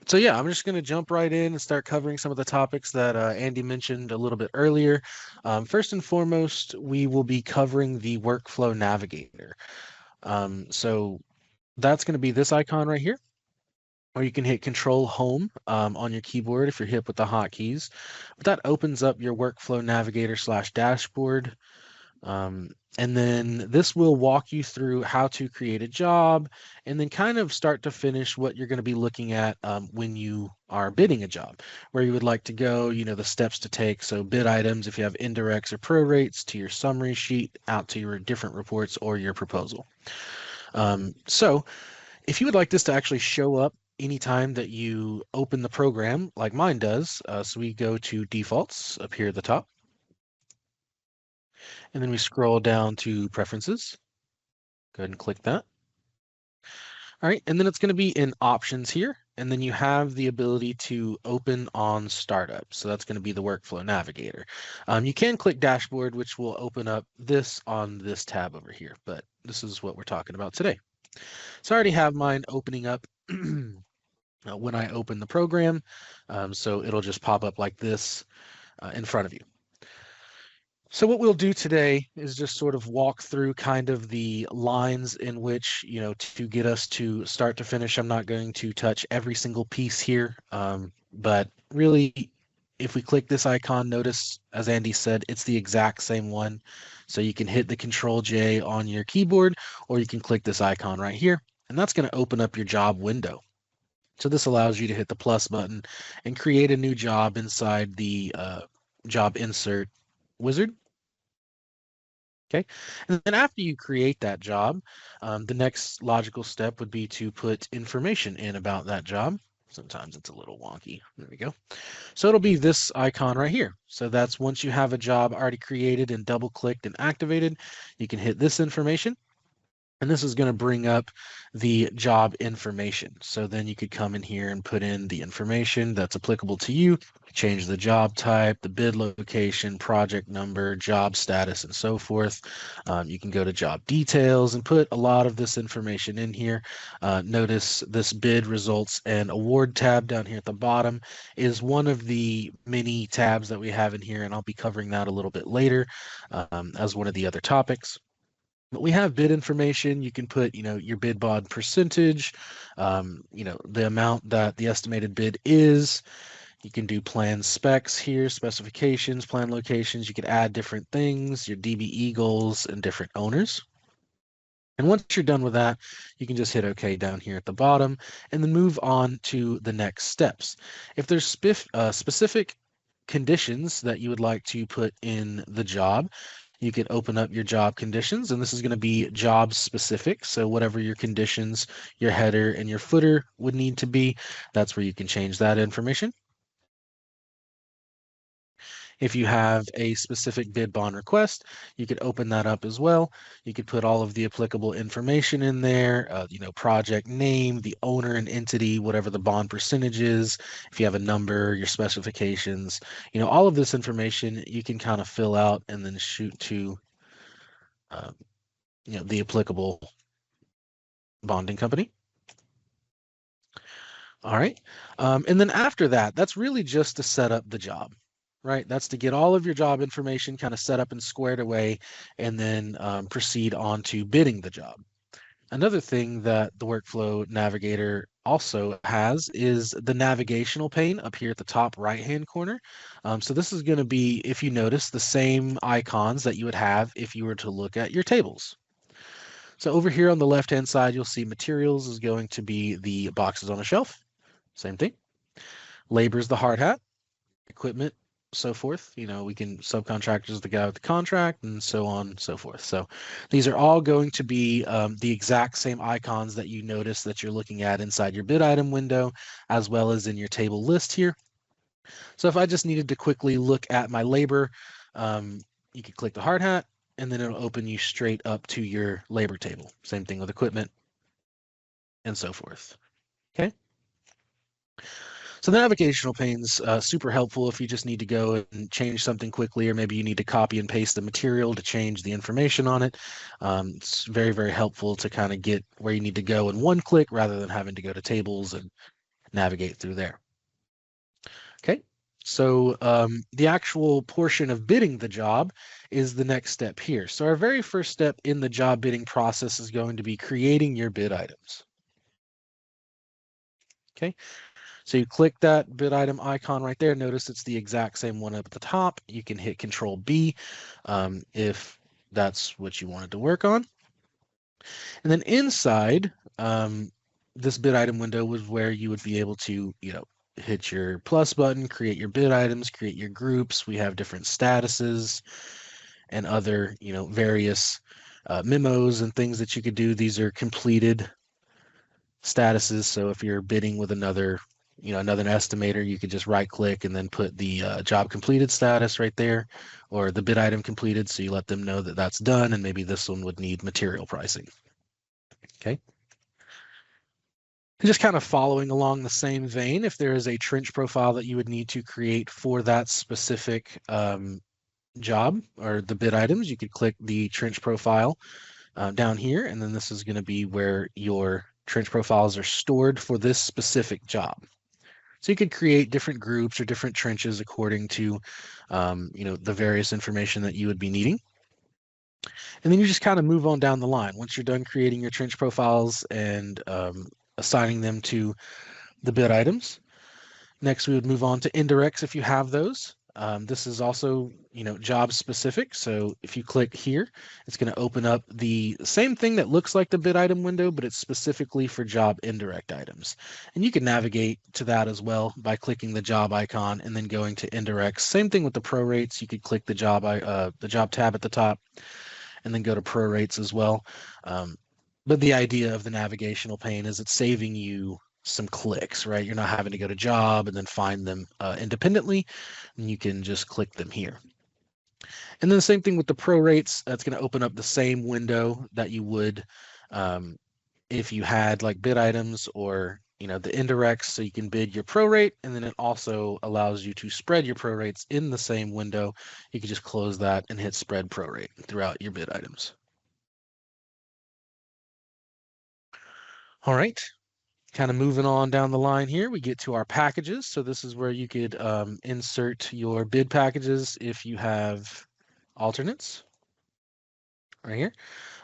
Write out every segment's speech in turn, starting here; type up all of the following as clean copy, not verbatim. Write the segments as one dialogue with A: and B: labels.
A: So yeah, I'm just going to jump right in and start covering some of the topics that Andy mentioned a little bit earlier. First and foremost, we will be covering the Workflow Navigator. So that's going to be this icon right here, or you can hit Control Home on your keyboard if you're hip with the hotkeys. But that opens up your Workflow Navigator / dashboard. Um, and then this will walk you through how to create a job and then kind of start to finish what you're going to be looking at when you are bidding a job, where you would like to go, the steps to take. So bid items, if you have indirects or prorates, to your summary sheet, out to your different reports or your proposal. So if you would like this to actually show up anytime that you open the program, like mine does, so we go to defaults up here at the top. And then we scroll down to preferences. Go ahead and click that. All right, and then it's going to be in options here. And then you have the ability to open on startup. So that's going to be the Workflow Navigator. You can click dashboard, which will open up this on this tab over here. But this is what we're talking about today. So I already have mine opening up when I open the program. So it'll just pop up like this in front of you. So what we'll do today is just sort of walk through kind of the lines in which, to get us to start to finish. I'm not going to touch every single piece here, but really, if we click this icon, notice, as Andy said, it's the exact same one. So you can hit the Control J on your keyboard, or you can click this icon right here, and that's going to open up your job window. So this allows you to hit the plus button and create a new job inside the job insert wizard. Okay, and then after you create that job, the next logical step would be to put information in about that job. Sometimes it's a little wonky. There we go. So it'll be this icon right here. So that's once you have a job already created and double clicked and activated, you can hit this information. And this is going to bring up the job information. So then you could come in here and put in the information that's applicable to you, change the job type, the bid location, project number, job status, and so forth. You can go to job details and put a lot of this information in here. Notice this bid results and award tab down here at the bottom is one of the many tabs that we have in here, and I'll be covering that a little bit later as one of the other topics. But we have bid information. You can put, your bid bond percentage, the amount that the estimated bid is. You can do plan specs here, specifications, plan locations. You can add different things, your DBE goals, and different owners. And once you're done with that, you can just hit OK down here at the bottom and then move on to the next steps. If there's specific conditions that you would like to put in the job, you can open up your job conditions, and this is going to be job specific. So whatever your conditions, your header and your footer would need to be, that's where you can change that information. If you have a specific bid bond request, you could open that up as well. You could put all of the applicable information in there, project name, the owner and entity, whatever the bond percentage is. If you have a number, your specifications, all of this information you can kind of fill out and then shoot to, the applicable bonding company. All right. And then after that, that's really just to set up the job, right? That's to get all of your job information kind of set up and squared away, and then proceed on to bidding the job. Another thing that the Workflow Navigator also has is the navigational pane up here at the top right-hand corner. So this is going to be, if you notice, the same icons that you would have if you were to look at your tables. So over here on the left-hand side, you'll see materials is going to be the boxes on a shelf. Same thing. Labor is the hard hat. Equipment, so forth. We can subcontractors the guy with the contract, and so on and so forth. So these are all going to be the exact same icons that you notice that you're looking at inside your bid item window, as well as in your table list here. So if I just needed to quickly look at my labor, you could click the hard hat, and then it'll open you straight up to your labor table. Same thing with equipment, and so forth. Okay. So the navigational pane's super helpful if you just need to go and change something quickly, or maybe you need to copy and paste the material to change the information on it. It's very, very helpful to kind of get where you need to go in one click rather than having to go to tables and navigate through there. Okay, so the actual portion of bidding the job is the next step here. So our very first step in the job bidding process is going to be creating your bid items. Okay, so you click that bid item icon right there. Notice it's the exact same one up at the top. You can hit Control B if that's what you wanted to work on. And then inside this bid item window was where you would be able to, hit your plus button, create your bid items, create your groups. We have different statuses and other, various memos and things that you could do. These are completed statuses. So if you're bidding with another estimator, you could just right click and then put the job completed status right there, or the bid item completed. So you let them know that that's done, and maybe this one would need material pricing. Okay. And just kind of following along the same vein, if there is a trench profile that you would need to create for that specific job or the bid items, you could click the trench profile down here, and then this is going to be where your trench profiles are stored for this specific job. So you could create different groups or different trenches according to, the various information that you would be needing. And then you just kind of move on down the line. Once you're done creating your trench profiles and assigning them to the bid items, next we would move on to indirects if you have those. This is also, job specific. So if you click here, it's going to open up the same thing that looks like the bid item window, but it's specifically for job indirect items. And you can navigate to that as well by clicking the job icon and then going to indirects. Same thing with the prorates. You could click the job tab at the top and then go to prorates as well. But the idea of the navigational pane is it's saving you some clicks, right? You're not having to go to job and then find them independently, and you can just click them here. And then the same thing with the prorates. That's going to open up the same window that you would if you had like bid items or the indirects. So you can bid your prorate, and then it also allows you to spread your prorates in the same window. You can just close that and hit spread prorate throughout your bid items. All right. Kind of moving on down the line here, we get to our packages. So this is where you could insert your bid packages if you have alternates right here.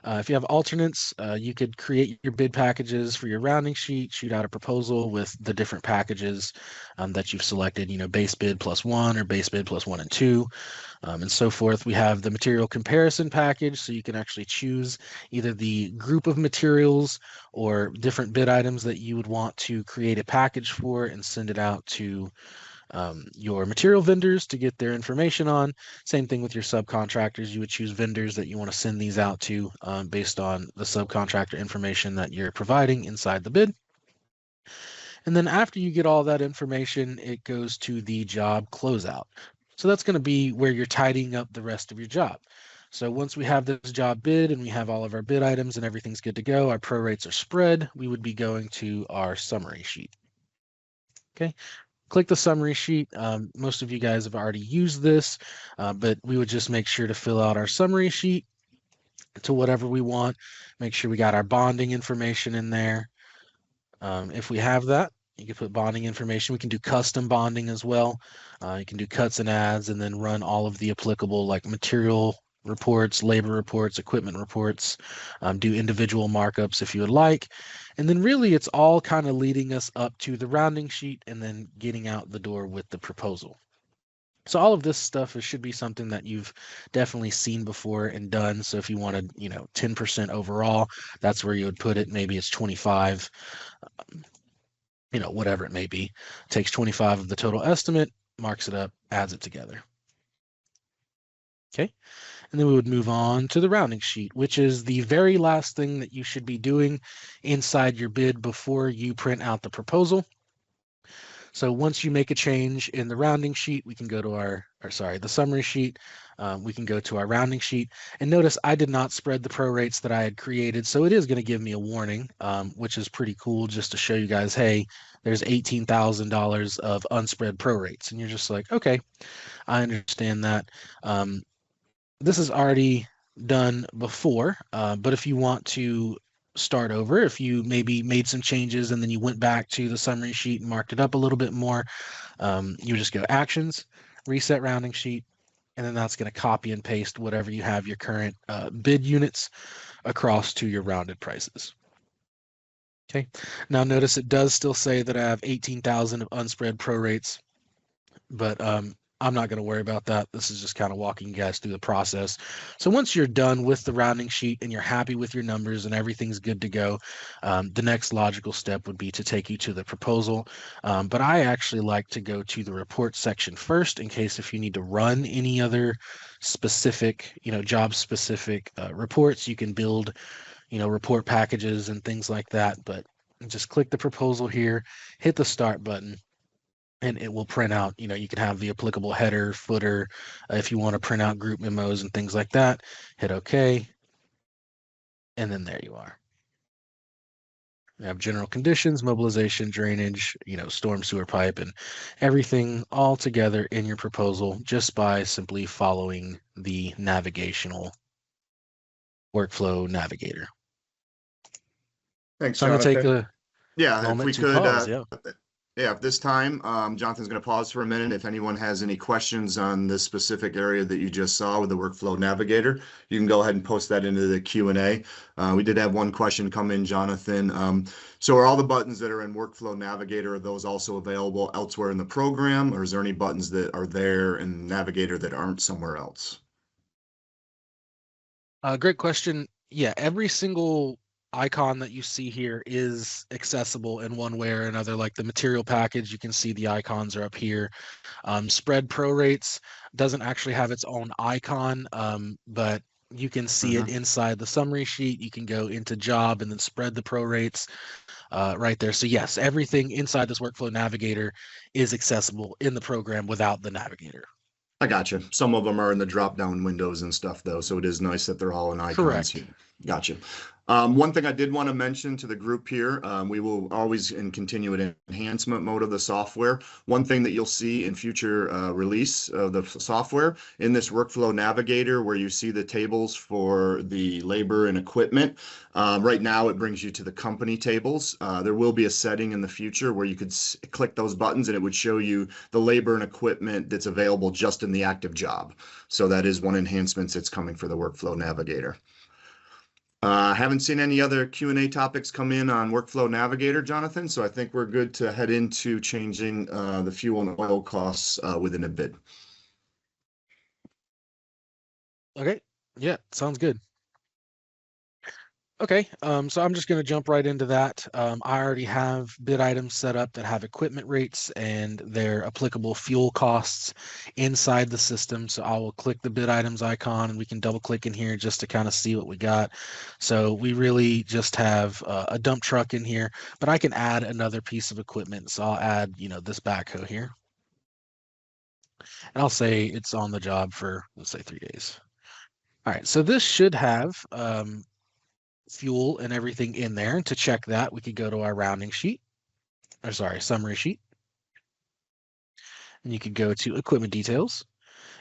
A: If you have alternates, you could create your bid packages for your rounding sheet, shoot out a proposal with the different packages that you've selected, base bid +1 or base bid +1 and 2. And so forth. We have the material comparison package, so you can actually choose either the group of materials or different bid items that you would want to create a package for and send it out to your material vendors to get their information on. Same thing with your subcontractors. You would choose vendors that you want to send these out to based on the subcontractor information that you're providing inside the bid. And then after you get all that information, it goes to the job closeout. So that's going to be where you're tidying up the rest of your job. So once we have this job bid and we have all of our bid items and everything's good to go, our prorates are spread, we would be going to our summary sheet. Okay, click the summary sheet. Most of you guys have already used this, but we would just make sure to fill out our summary sheet to whatever we want. Make sure we got our bonding information in there. If we have that, you can put bonding information. We can do custom bonding as well. You can do cuts and adds and then run all of the applicable like material reports, labor reports, equipment reports, do individual markups if you would like. And then really it's all kind of leading us up to the rounding sheet and then getting out the door with the proposal. So all of this stuff should be something that you've definitely seen before and done. So if you wanted, 10% overall, that's where you would put it. Maybe it's 25. Whatever it may be, takes 25 of the total estimate, marks it up, adds it together. Okay, and then we would move on to the rounding sheet, which is the very last thing that you should be doing inside your bid before you print out the proposal. So once you make a change in the rounding sheet, we can go to the summary sheet. We can go to our rounding sheet, and notice I did not spread the prorates that I had created. So it is going to give me a warning, which is pretty cool just to show you guys, hey, there's $18,000 of unspread prorates. And you're just like, okay, I understand that. This is already done before, but if you want to start over. If you maybe made some changes and then you went back to the summary sheet and marked it up a little bit more, you just go actions, reset rounding sheet, and then that's going to copy and paste whatever you have your current bid units across to your rounded prices. Okay, now notice it does still say that I have 18,000 of unspread prorates, but I'm not going to worry about that. This is just kind of walking you guys through the process. So once you're done with the rounding sheet and you're happy with your numbers and everything's good to go, the next logical step would be to take you to the proposal. But I actually like to go to the report section first in case if you need to run any other specific, job specific reports, you can build, report packages and things like that. But just click the proposal here, hit the start button, and it will print out, you can have the applicable header, footer, if you want to print out group memos and things like that, hit OK. And then there you are. You have general conditions, mobilization, drainage, storm sewer pipe, and everything all together in your proposal just by simply following the navigational workflow navigator.
B: Thanks,
A: so I'm going to take a moment to pause.
B: Yeah, at this time, Jonathan's going to pause for a minute. If anyone has any questions on this specific area that you just saw with the Workflow Navigator, you can go ahead and post that into the Q&A. We did have one question come in, Jonathan. So are all the buttons that are in Workflow Navigator, are those also available elsewhere in the program, or is there any buttons that are there in Navigator that aren't somewhere else?
A: Great question. Yeah, every single icon that you see here is accessible in one way or another. Like the material package, you can see the icons are up here. Spread prorates doesn't actually have its own icon, but you can see it inside the summary sheet. You can go into job and then spread the prorates right there. So yes, everything inside this workflow navigator is accessible in the program without the navigator.
B: I gotcha. Some of them are in the drop-down windows and stuff, though, so it is nice that they're all in icons.
A: Correct.
B: Gotcha. One thing I did want to mention to the group here, we will always continue in enhancement mode of the software. One thing that you'll see in future release of the software in this workflow navigator where you see the tables for the labor and equipment, right now it brings you to the company tables. There will be a setting in the future where you could click those buttons and it would show you the labor and equipment that's available just in the active job. So that is one enhancement that's coming for the workflow navigator. Haven't seen any other Q&A topics come in on Workflow Navigator, Jonathan, so I think we're good to head into changing the fuel and oil costs within a bid.
A: Okay, yeah, sounds good. Okay, so I'm just going to jump right into that. I already have bid items set up that have equipment rates and their applicable fuel costs inside the system. So I will click the bid items icon and we can double click in here just to kind of see what we got. So we really just have a dump truck in here, but I can add another piece of equipment. So I'll add, this backhoe here. And I'll say it's on the job for, let's say 3 days. All right, so this should have fuel and everything in there. And to check that, we could go to our rounding sheet, or sorry, summary sheet. And you could go to equipment details.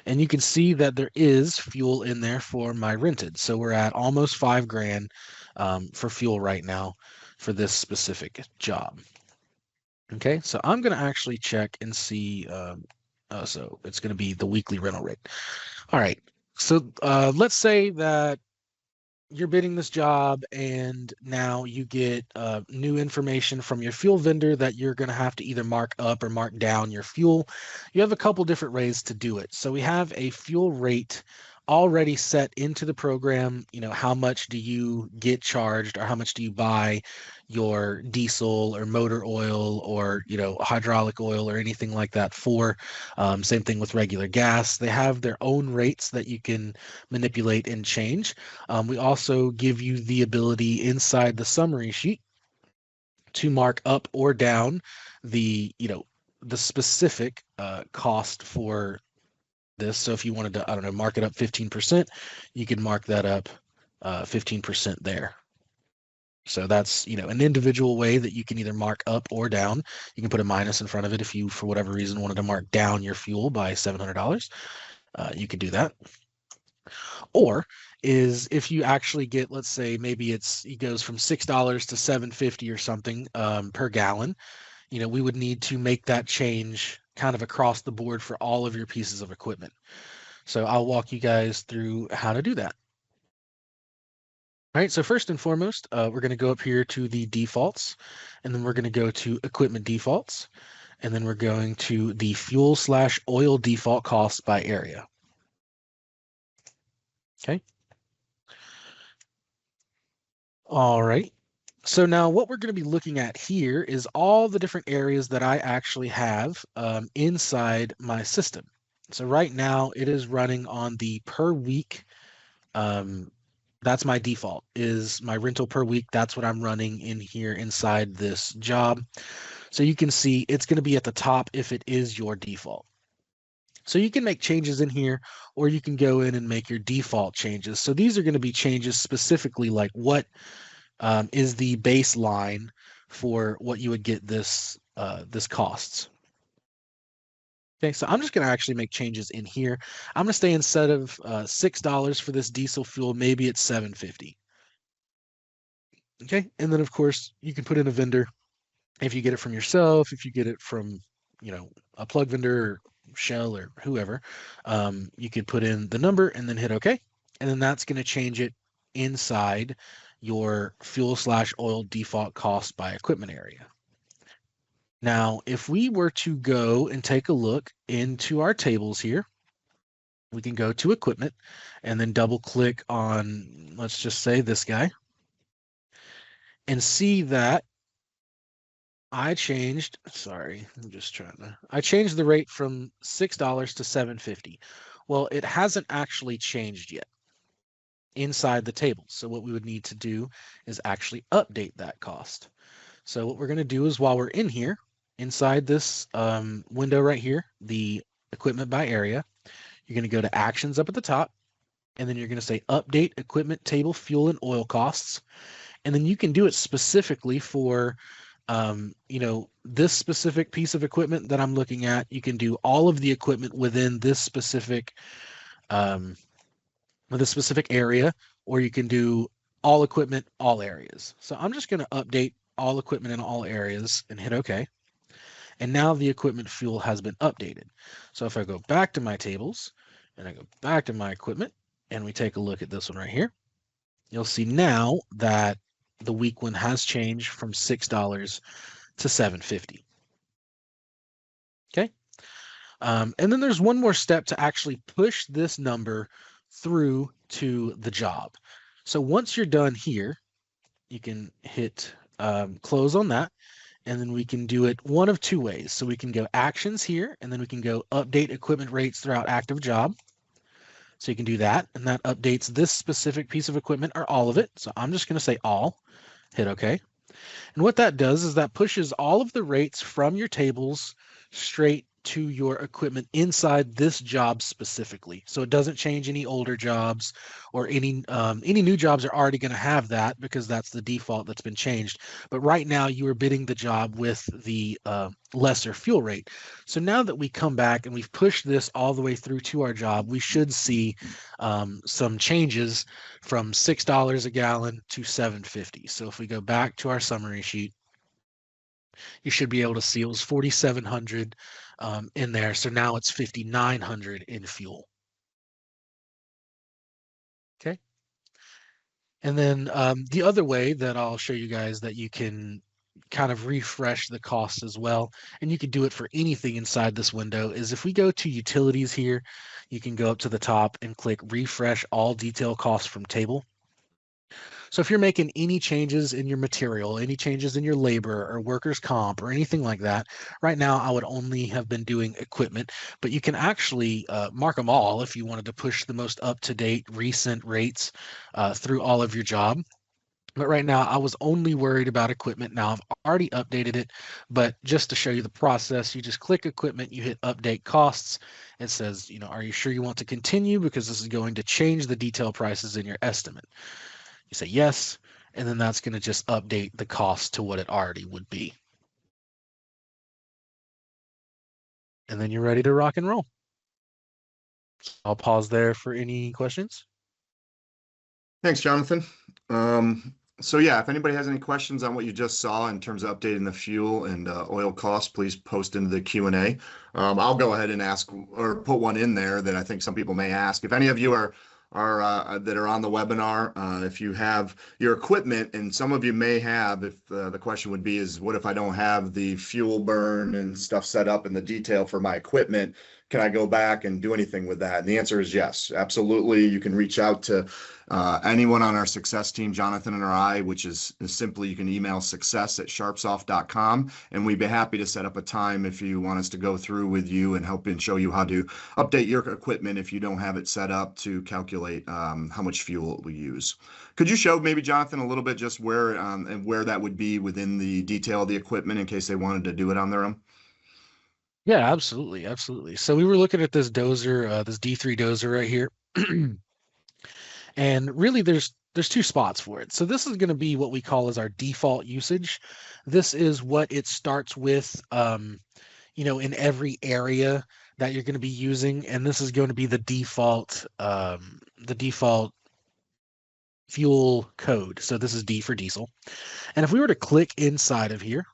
A: And you can see that there is fuel in there for my rented. So we're at almost $5,000 for fuel right now for this specific job. Okay, so I'm going to actually check and see. So it's going to be the weekly rental rate. All right, so let's say that you're bidding this job and now you get new information from your fuel vendor that you're going to have to either mark up or mark down your fuel. You have a couple different ways to do it. So we have a fuel rate already set into the program. How much do you get charged or how much do you buy your diesel or motor oil or, hydraulic oil or anything like that for. Same thing with regular gas. They have their own rates that you can manipulate and change. We also give you the ability inside the summary sheet to mark up or down the, the specific cost for this. So if you wanted to, I don't know, mark it up 15%, you can mark that up 15% there. So that's, an individual way that you can either mark up or down. You can put a minus in front of it if you, for whatever reason, wanted to mark down your fuel by $700. You could do that. Or is if you actually get, let's say maybe it goes from $6 to $7.50 or something per gallon, we would need to make that change kind of across the board for all of your pieces of equipment. So I'll walk you guys through how to do that. All right, so first and foremost, we're going to go up here to the defaults, and then we're going to go to equipment defaults, and then we're going to the fuel/oil default costs by area. Okay. All right. So now what we're going to be looking at here is all the different areas that I actually have inside my system. So right now it is running on the per week. That's my default, is my rental per week. That's what I'm running in here inside this job. So you can see it's going to be at the top if it is your default. So you can make changes in here, or you can go in and make your default changes. So these are going to be changes specifically like what is the baseline for what you would get this costs. Okay, so I'm just going to actually make changes in here. I'm going to stay instead of $6 for this diesel fuel, maybe it's $7.50. Okay, and then of course you can put in a vendor if you get it from yourself, if you get it from a plug vendor or Shell or whoever, you could put in the number and then hit OK, and then that's going to change it inside your fuel/oil default cost by equipment area. Now, if we were to go and take a look into our tables here, we can go to equipment and then double click on, let's just say this guy, and see that I changed the rate from $6 to $7.50. Well, it hasn't actually changed yet inside the table. So what we would need to do is actually update that cost. So what we're going to do is while we're in here, inside this window right here, the equipment by area, you're going to go to actions up at the top, and then you're going to say update equipment table fuel and oil costs. And then you can do it specifically for this specific piece of equipment that I'm looking at. You can do all of the equipment within this specific area, or you can do all equipment, all areas. So I'm just going to update all equipment in all areas and hit OK. And now the equipment fuel has been updated. So if I go back to my tables and I go back to my equipment and we take a look at this one right here, you'll see now that the week one has changed from $6 to $7.50. Okay. And then there's one more step to actually push this number through to the job. So once you're done here, you can hit close on that, and then we can do it one of two ways. So we can go actions here, and then we can go update equipment rates throughout active job. So you can do that, and that updates this specific piece of equipment or all of it. So I'm just going to say all, hit OK. And what that does is that pushes all of the rates from your tables straight to your equipment inside this job specifically. So it doesn't change any older jobs, or any new jobs are already going to have that because that's the default that's been changed. But right now you are bidding the job with the lesser fuel rate. So now that we come back and we've pushed this all the way through to our job, we should see some changes from $6 a gallon to $7.50. So if we go back to our summary sheet, you should be able to see it was 4,700 in there. So now it's 5,900 in fuel. Okay. And then the other way that I'll show you guys that you can kind of refresh the cost as well, and you can do it for anything inside this window, is if we go to utilities here, you can go up to the top and click refresh all detail costs from table. So if you're making any changes in your material, any changes in your labor or workers' comp or anything like that, right now I would only have been doing equipment, but you can actually mark them all if you wanted to push the most up-to-date recent rates through all of your job. But right now I was only worried about equipment. Now I've already updated it, but just to show you the process, you just click equipment, you hit update costs. It says, are you sure you want to continue? Because this is going to change the detail prices in your estimate. You say yes, and then that's going to just update the cost to what it already would be. And then you're ready to rock and roll. I'll pause there for any questions.
B: Thanks, Jonathan. So yeah, if anybody has any questions on what you just saw in terms of updating the fuel and oil costs, please post into the Q&A. I'll go ahead and ask or put one in there that I think some people may ask. If any of you are that are on the webinar, if you have your equipment, and some of you may have, if the question would be is, what if I don't have the fuel burn and stuff set up in the detail for my equipment? Can I go back and do anything with that? And the answer is yes, absolutely. You can reach out to anyone on our success team, Jonathan and I, which is simply you can email success@sharpesoft.com, and we'd be happy to set up a time if you want us to go through with you and help and show you how to update your equipment if you don't have it set up to calculate how much fuel we use. Could you show maybe, Jonathan, a little bit just where and where that would be within the detail of the equipment in case they wanted to do it on their own?
A: Yeah, absolutely, absolutely. So we were looking at this dozer, this D3 dozer right here. And really there's two spots for it. So this is going to be what we call as our default usage. This is what it starts with, in every area that you're going to be using. And this is going to be the default fuel code. So this is D for diesel. And if we were to click inside of here,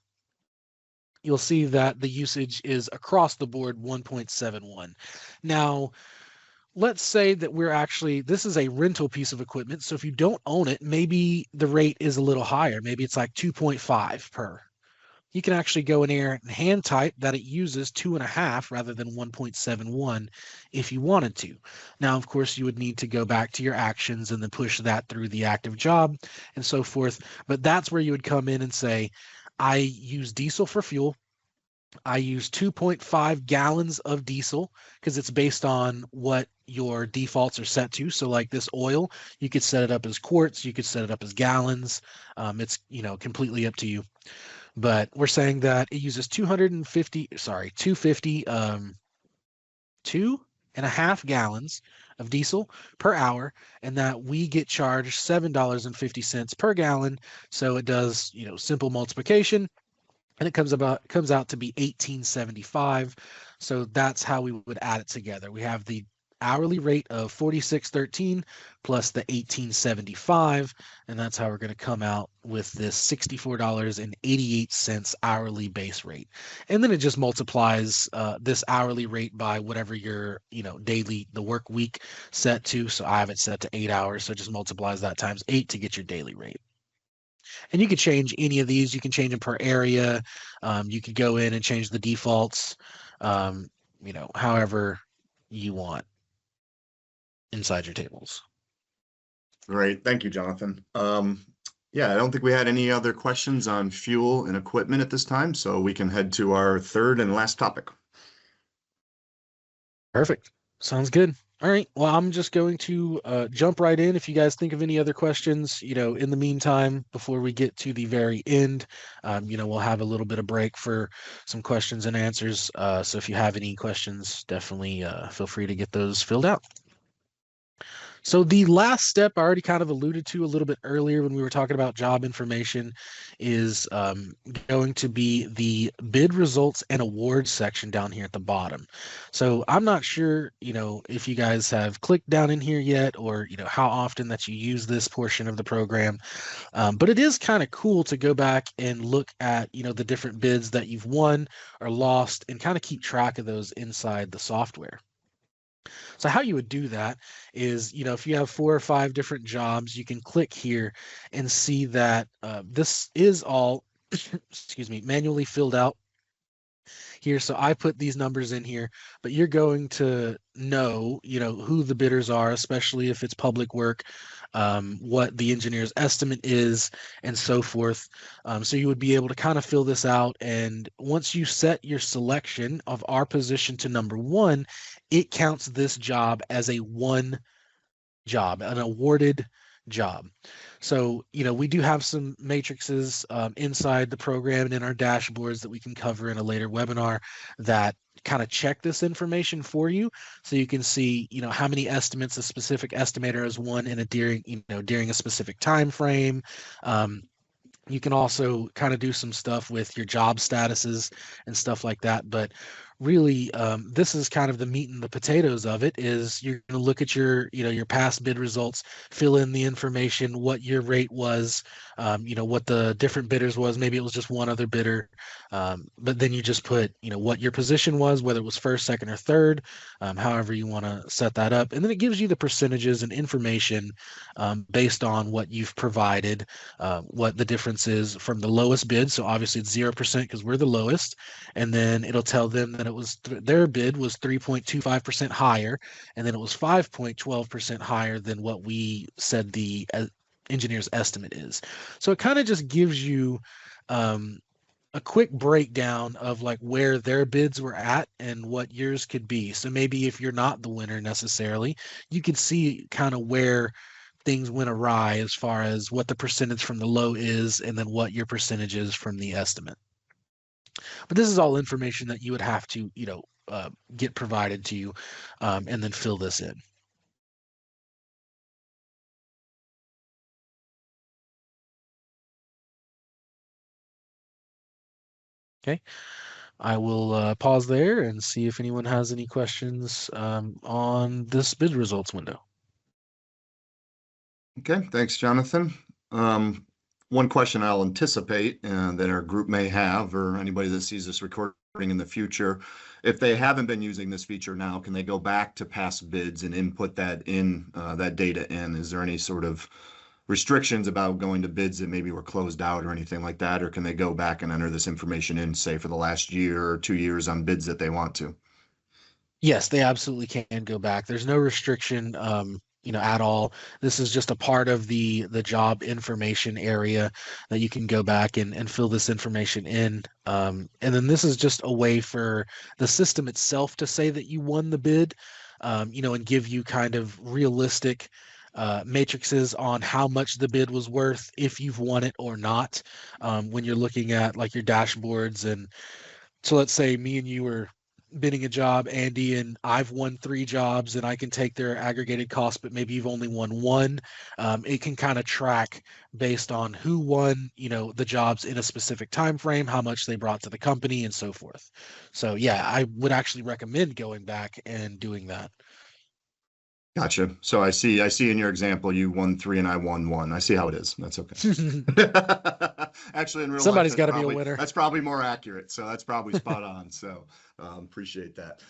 A: you'll see that the usage is across the board 1.71. Now, let's say that this is a rental piece of equipment. So if you don't own it, maybe the rate is a little higher. Maybe it's like 2.5 per. You can actually go in here and hand type that it uses 2.5 rather than 1.71 if you wanted to. Now, of course, you would need to go back to your actions and then push that through the active job and so forth. But that's where you would come in and say, I use diesel for fuel. I use 2.5 gallons of diesel because it's based on what your defaults are set to. So like this oil, you could set it up as quarts, you could set it up as gallons. It's, completely up to you. But we're saying that it uses 250, 2.5 gallons of diesel per hour, and that we get charged $7.50 per gallon. So it does, simple multiplication, and it comes out to be 1875. So that's how we would add it together. We have the hourly rate of 46.13 plus the 1875, and that's how we're going to come out with this $64.88 hourly base rate. And then it just multiplies this hourly rate by whatever your the work week set to. So I have it set to 8 hours, so it just multiplies that times 8 to get your daily rate. And you could change any of these. You can change them per area. You could go in and change the defaults, however you want inside your tables.
B: Great. Thank you, Jonathan. Yeah, I don't think we had any other questions on fuel and equipment at this time, so we can head to our third and last topic.
A: Perfect. Sounds good. All right. Well, I'm just going to jump right in. If you guys think of any other questions, in the meantime, before we get to the very end, we'll have a little bit of break for some questions and answers. So if you have any questions, definitely feel free to get those filled out. So the last step I already kind of alluded to a little bit earlier when we were talking about job information is going to be the bid results and awards section down here at the bottom. So I'm not sure, if you guys have clicked down in here yet, or, how often that you use this portion of the program. But it is kind of cool to go back and look at, the different bids that you've won or lost and kind of keep track of those inside the software. So how you would do that is, if you have 4 or 5 different jobs, you can click here and see that this is all, excuse me, manually filled out here. So I put these numbers in here, but you're going to know, who the bidders are, especially if it's public work, what the engineer's estimate is, and so forth. So you would be able to kind of fill this out. And once you set your selection of our position to number 1, it counts this job as a 1 job, an awarded job. So, we do have some matrices inside the program and in our dashboards that we can cover in a later webinar that kind of check this information for you. So you can see, how many estimates a specific estimator has won in during a specific time frame. You can also kind of do some stuff with your job statuses and stuff like that. But really, this is kind of the meat and the potatoes of it. Is you're going to look at your, your past bid results, fill in the information, what your rate was, what the different bidders was. Maybe it was just one other bidder, but then you just put, what your position was, whether it was first, second, or third, however you want to set that up, and then it gives you the percentages and information based on what you've provided, what the difference is from the lowest bid. So obviously it's 0% because we're the lowest, and then it'll tell them that it was their bid was 3.25% higher, and then it was 5.12% higher than what we said the engineer's estimate is. So it kind of just gives you a quick breakdown of like where their bids were at and what yours could be. So maybe if you're not the winner necessarily, you could see kind of where things went awry as far as what the percentage from the low is and then what your percentage is from the estimate. But this is all information that you would have to, get provided to you, and then fill this in. Okay, I will pause there and see if anyone has any questions on this bid results window.
B: Okay, thanks, Jonathan. One question I'll anticipate that our group may have, or anybody that sees this recording in the future, if they haven't been using this feature now, can they go back to past bids and input that in that data in? Is there any sort of restrictions about going to bids that maybe were closed out or anything like that? Or can they go back and enter this information in, say, for the last year or 2 years on bids that they want to?
A: Yes, they absolutely can go back. There's no restriction, at all. This is just a part of the job information area that you can go back and fill this information in. And then this is just a way for the system itself to say that you won the bid, and give you kind of realistic matrices on how much the bid was worth if you've won it or not. When you're looking at like your dashboards, and so let's say me and you were bidding a job, Andy, and I've won 3 jobs and I can take their aggregated cost, but maybe you've only won 1. It can kind of track based on who won, the jobs in a specific time frame, how much they brought to the company, and so forth. So yeah, I would actually recommend going back and doing that.
B: Gotcha. So I see in your example, you won 3 and I won 1. I see how it is. That's okay. Actually, in real life,
A: Somebody's got to be a winner.
B: That's probably more accurate. So that's probably spot on. So appreciate that.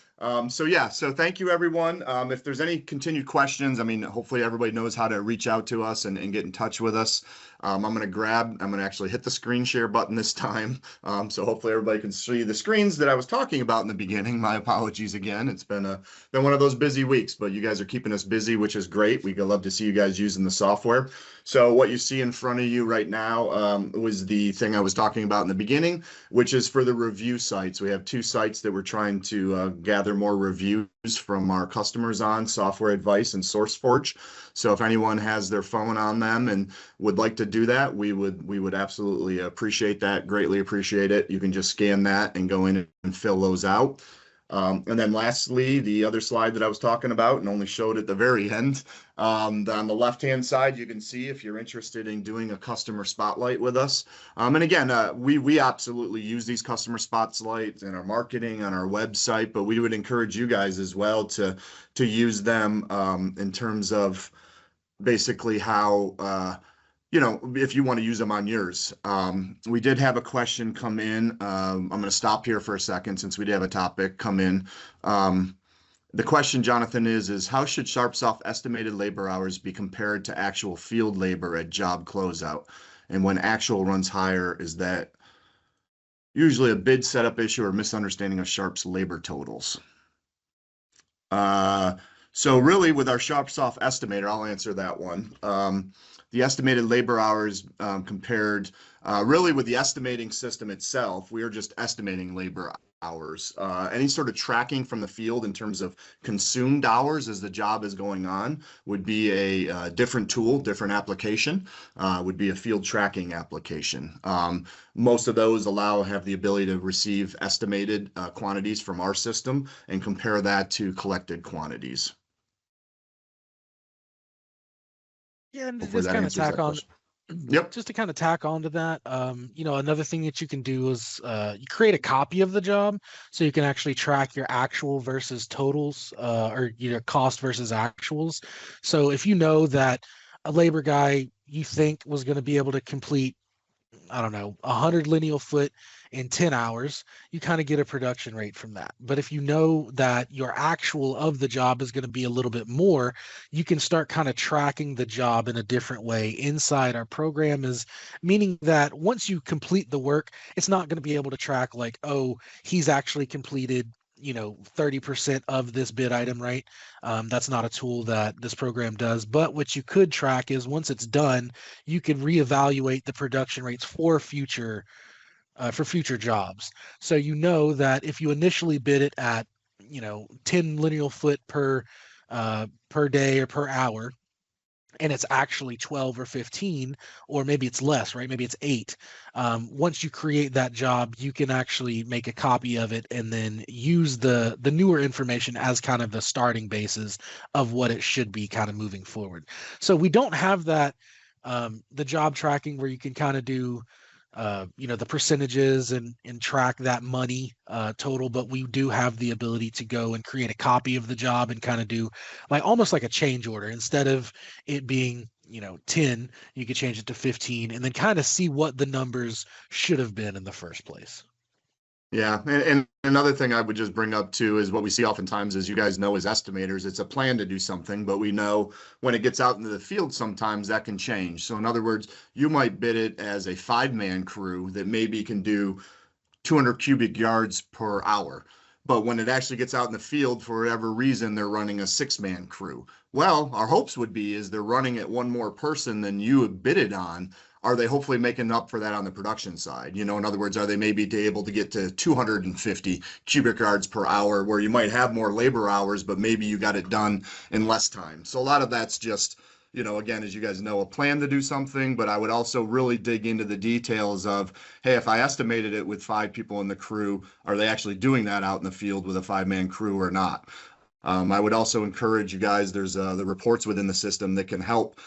B: So thank you, everyone. If there's any continued questions, I mean, hopefully everybody knows how to reach out to us and get in touch with us. I'm going to actually hit the screen share button this time. So hopefully everybody can see the screens that I was talking about in the beginning. My apologies again. It's been one of those busy weeks, but you guys are keeping us busy, which is great. We love to see you guys using the software. So what you see in front of you right now was the thing I was talking about in the beginning, which is for the review sites. We have 2 sites that we're trying to gather more reviews from our customers on, Software Advice and SourceForge. So if anyone has their phone on them and would like to do that, we would absolutely appreciate that, greatly appreciate it. You can just scan that and go in and fill those out. And then lastly, the other slide that I was talking about and only showed at the very end, on the left-hand side, you can see if you're interested in doing a customer spotlight with us. And again, we absolutely use these customer spotlights in our marketing, on our website, but we would encourage you guys as well to use them in terms of basically how if you want to use them on yours. We did have a question come in. I'm going to stop here for a second since we did have a topic come in. The question, Jonathan, is how should SharpeSoft estimated labor hours be compared to actual field labor at job closeout? And when actual runs higher, is that usually a bid setup issue or misunderstanding of Sharp's labor totals? So really with our SharpeSoft estimator, I'll answer that one. The estimated labor hours compared really with the estimating system itself, we are just estimating labor hours. Any sort of tracking from the field in terms of consumed hours as the job is going on would be a different tool, different application, would be a field tracking application. Most of those have the ability to receive estimated quantities from our system and compare that to collected quantities.
A: Yeah, and to
B: Hopefully
A: just
B: that
A: kind of
B: answers
A: tack
B: that
A: on,
B: question. Yep.
A: Just to kind of tack on to that, another thing that you can do is you create a copy of the job so you can actually track your actual versus totals, or cost versus actuals. So if you know that a labor guy you think was going to be able to complete, I don't know, 100 lineal foot in 10 hours, you kind of get a production rate from that. But if you know that your actual of the job is going to be a little bit more, you can start kind of tracking the job in a different way inside our program, is meaning that once you complete the work, it's not going to be able to track like, oh, he's actually completed 30% of this bid item, right? That's not a tool that this program does. But what you could track is once it's done, you can reevaluate the production rates for future jobs. So you know that if you initially bid it at 10 lineal foot per day or per hour, and it's actually 12 or 15, or maybe it's less, right? Maybe it's 8. Once you create that job, you can actually make a copy of it and then use the newer information as kind of the starting basis of what it should be kind of moving forward. So we don't have that, the job tracking where you can kind of do the percentages and track that money total, but we do have the ability to go and create a copy of the job and kind of do like almost like a change order. Instead of it being 10, you could change it to 15 and then kind of see what the numbers should have been in the first place.
B: Yeah, and another thing I would just bring up too is what we see oftentimes, as you guys know, as estimators, it's a plan to do something, but we know when it gets out into the field, sometimes that can change. So in other words, you might bid it as a 5-man crew that maybe can do 200 cubic yards per hour. But when it actually gets out in the field, for whatever reason, they're running a 6-man crew. Well, our hopes would be is they're running it one more person than you have bidded on. Are they hopefully making up for that on the production side? In other words, are they maybe able to get to 250 cubic yards per hour where you might have more labor hours, but maybe you got it done in less time? So a lot of that's just, again, as you guys know, a plan to do something, but I would also really dig into the details of, hey, if I estimated it with 5 people in the crew, are they actually doing that out in the field with a 5-man crew or not? I would also encourage you guys, there's the reports within the system that can help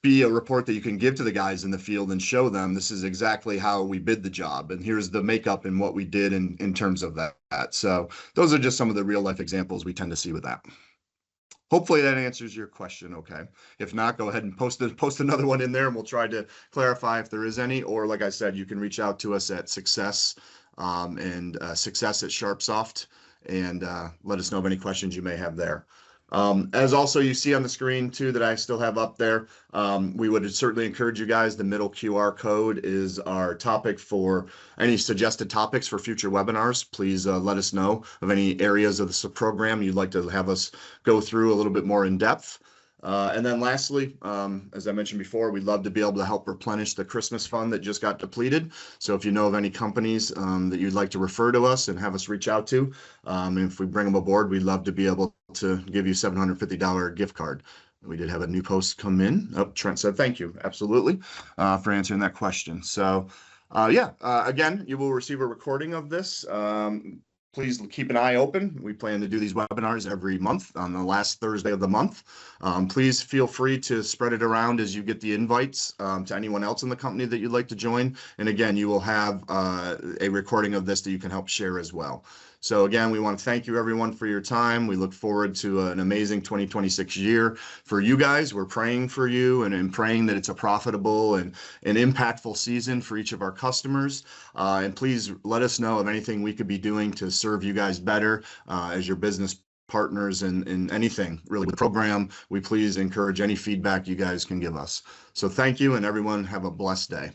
B: be a report that you can give to the guys in the field and show them this is exactly how we bid the job. And here's the makeup and what we did in terms of that. So those are just some of the real life examples we tend to see with that. Hopefully that answers your question. Okay. If not, go ahead and post another one in there and we'll try to clarify if there is any, or like I said, you can reach out to us at success at SharpeSoft and let us know of any questions you may have there. As also you see on the screen too that I still have up there, we would certainly encourage you guys. The middle QR code is our topic for any suggested topics for future webinars. Please let us know of any areas of the program you'd like to have us go through a little bit more in depth. And then lastly, as I mentioned before, we'd love to be able to help replenish the Christmas fund that just got depleted. So if you know of any companies that you'd like to refer to us and have us reach out to, and if we bring them aboard, we'd love to be able to give you a $750 gift card. We did have a new post come in. Oh, Trent said thank you. Absolutely, for answering that question. So again, you will receive a recording of this. Please keep an eye open. We plan to do these webinars every month on the last Thursday of the month. Please feel free to spread it around as you get the invites to anyone else in the company that you'd like to join. And again, you will have a recording of this that you can help share as well. So again, we want to thank you everyone for your time. We look forward to an amazing 2026 year for you guys. We're praying for you and praying that it's a profitable and an impactful season for each of our customers. And please let us know of anything we could be doing to serve you guys better as your business partners and anything really with the program. We please encourage any feedback you guys can give us. So thank you, and everyone have a blessed day.